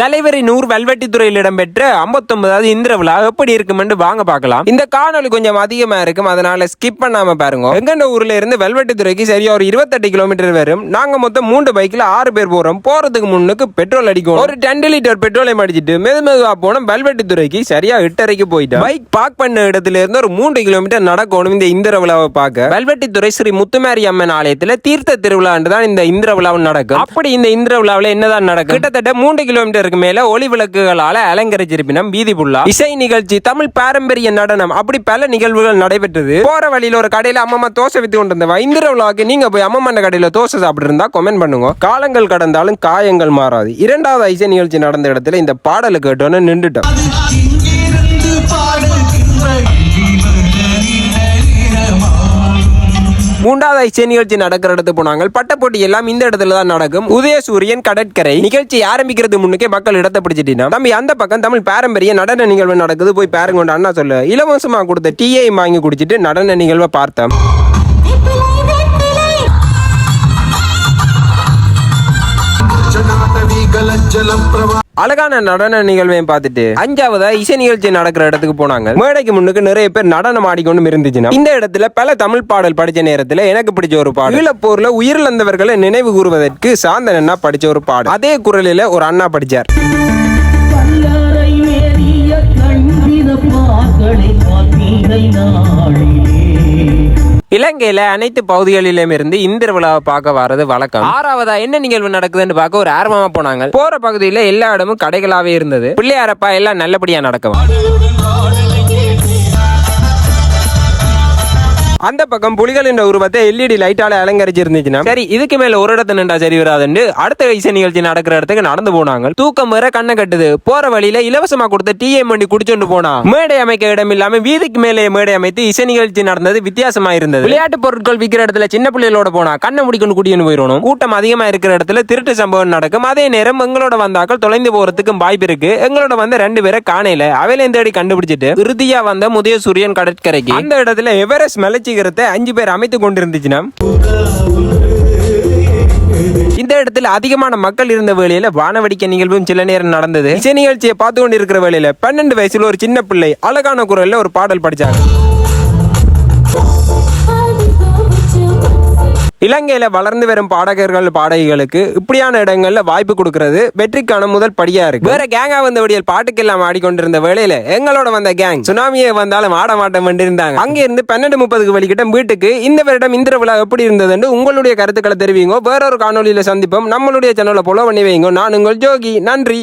தலைவரின் ஊர் வல்வெட்டித்துறையில் இடம்பெற்ற 59வது இந்திர விழா எப்படி இருக்கும் என்று வாங்க பார்க்கலாம். இந்த காணொலி கொஞ்சம் அதிகமா இருக்கும், அதனால ஸ்கிப் பண்ணாம பாருங்க. எங்கண்ட ஊர்ல இருந்து வல்வெட்டித்துறைக்கு சரியா ஒரு 28 கிலோமீட்டர் வரும். நாங்க மொத்தம் 3 பைக்ல 6 பேர் போறோம். போறதுக்கு முன்னுக்கு பெட்ரோல் அடிக்கும். ஒரு 10 லிட்டர் பெட்ரோலை அடிச்சிட்டு மெதுமெதுவா போனோம். வல்வெட்டித்துறைக்கு சரியா 8:30க்கு போயிட்டோம். பைக் பார்க் பண்ண இடத்துல இருந்து ஒரு 3 கிலோமீட்டர் நடக்கணும் இந்த இந்திர விழாவை பார்க்க. வல்வெட்டித்துறை ஸ்ரீ முத்துமாரி அம்மன் ஆலயத்துல தீர்த்த திருவிழா தான் இந்த இந்திர விழா நடக்கும். அப்படி இந்த இந்திர விழாவில் என்னதான் நடக்கும்? கிட்டத்தட்ட 3 கிலோமீட்டருக்கு மேல ஒளி விளக்குகளால அலங்கரிச்சிருப்பினம் வீதி புல்லா. இசை நிகழ்ச்சி, தமிழ் பாரம்பரிய நடனம், அப்படி பல நிகழ்வுகள் நடைபெற்றது. போற வழியில ஒரு கடையில அம்மா தோசை வித்து கொண்டு இருந்தவா. இந்திர விழாவுக்கு நீங்க போய் அம்மா கடையில தோசை சாப்பிட்டு இருந்தா கமெண்ட் பண்ணுங்க. காலங்கள் கடந்தாலும் காயங்கள் மாறாது. 2வது இசை நிகழ்ச்சி நடந்த இடத்துல இந்த பாடலை கேட்டோன்னு நின்றுட்டோம். மூன்றாவது இசை நிகழ்ச்சி நடக்கிற இடத்துக்கு போனாங்க. பட்டப்போட்டி எல்லாம் இந்த இடத்துல தான் நடக்கும். உதயசூரியன் கடற்கரை நிகழ்ச்சி ஆரம்பிக்கிறது முன்னுக்கே மக்கள் இடத்தை பிடிச்சிட்டீங்கன்னா தம்பி அந்த பக்கம் தமிழ் பாரம்பரிய நடன நிகழ்வு நடக்குது, போய் பாருங்க அண்ணா சொல்ல இலவசமா கொடுத்த டீயை வாங்கி குடிச்சிட்டு நடன நிகழ்வை பார்த்தோம். அழகான நடன நிகழ்வையும் பார்த்துட்டு 5வது இசை நிகழ்ச்சி நடக்கிற இடத்துக்கு போனாங்க. மேடைக்கு முன்னுக்கு நிறைய பேர் நடனம் ஆடிக்கொண்டு இருந்துச்சுன்னா இந்த இடத்துல பல தமிழ் பாடல் படிச்ச நேரத்துல எனக்கு பிடிச்ச ஒரு பாடல், ஈழப்போர்ல உயிரிழந்தவர்களை நினைவு கூறுவதற்கு சாந்தன் அண்ணா படிச்ச ஒரு பாடல். அதே குரலில ஒரு அண்ணா படிச்சார். இலங்கையில அனைத்து பகுதிகளிலும் இருந்து இந்திர விழாவை பார்க்க வர்றது வழக்கம். 6வதா என்ன நிகழ்வு நடக்குதுன்னு பார்க்க ஒரு ஆர்வமா போனாங்க. போற பகுதியில எல்லா இடமும் கடைகளாவே இருந்தது. பிள்ளையாரப்பா எல்லாம் நல்லபடியா நடக்கும். அந்த பக்கம் புலிகள் என்ற உருவத்தை LED லைட்டால அலங்கரிச்சு இருந்துச்சுன்னா சரி, இதுக்கு மேல ஒரு இடத்துல நின்றா சரி வராதுன்னு அடுத்த இசை நிகழ்ச்சி நடக்கிற இடத்துக்கு நடந்து போனாங்க. தூக்கம் வேற கண்ணை கட்டுது. போற வழியில இலவசமா கொடுத்த டீயை மண்டி குடிச்சோண்டு போனா மேடை அமைக்க இடம் இல்லாம வீதிக்கு மேலே மேடை அமைத்து இசை நிகழ்ச்சி நடந்தது வித்தியாசமா இருந்தது. விளையாட்டு பொருட்கள் விற்கிற இடத்துல சின்ன பிள்ளைகளோட போனா கண்ணை முடிக்கொண்டு கூட்டின்னு போயிடணும். கூட்டம் அதிகமா இருக்கிற இடத்துல திருட்டு சம்பவம் நடக்கும். அதே நேரம் எங்களோட வந்தாக்கள் தொலைந்து போறதுக்கும் வாய்ப்பு இருக்கு. எங்களோட வந்த 2 பேரை காணையில அவையில தேடி கண்டுபிடிச்சிட்டு இறுதியா வந்த உதயசூரியன் கடற்கரைக்கு அந்த இடத்துல எவரெஸ்ட் மலைச்சி 5 பேர் அமைத்துக் கொண்டிருந்துச்சுன்னா இந்த இடத்துல அதிகமான மக்கள் இருந்த வேளையில வானவடிக்கை நிகழ்வும் சில நேரம் நடந்தது. இசை நிகழ்ச்சியை பார்த்து கொண்டு இருக்கிற வேளையில 12 வயசுல ஒரு சின்ன பிள்ளை அழகான குரல்ல ஒரு பாடல் படிச்சாங்க. இலங்கையில வளர்ந்து வரும் பாடகர்கள் பாடகிகளுக்கு இப்படியான இடங்கள்ல வாய்ப்பு கொடுக்கிறது வெற்றிக்கான முதல் படியா இருக்கு. வேற கேங்கா வந்த வழியில் பாட்டுக்கெல்லாம் ஆடிக்கொண்டிருந்த வேளையில எங்களோட வந்த கேங் சுனாமியே வந்தாலும் ஆட மாட்டோம் இருந்தாங்க. அங்க இருந்து 12:30க்கு வெளிக்கிட்ட வீட்டுக்கு இந்த வருடம் இந்திர விழா எப்படி இருந்தது உங்களுடைய கருத்துக்களை தெரிவிங்க. வேறொரு காணொலியில சந்திப்போம். நம்மளுடைய சேனலை ஃபாலோ பண்ணி வைங்க. நான் உங்கள் ஜோகி. நன்றி.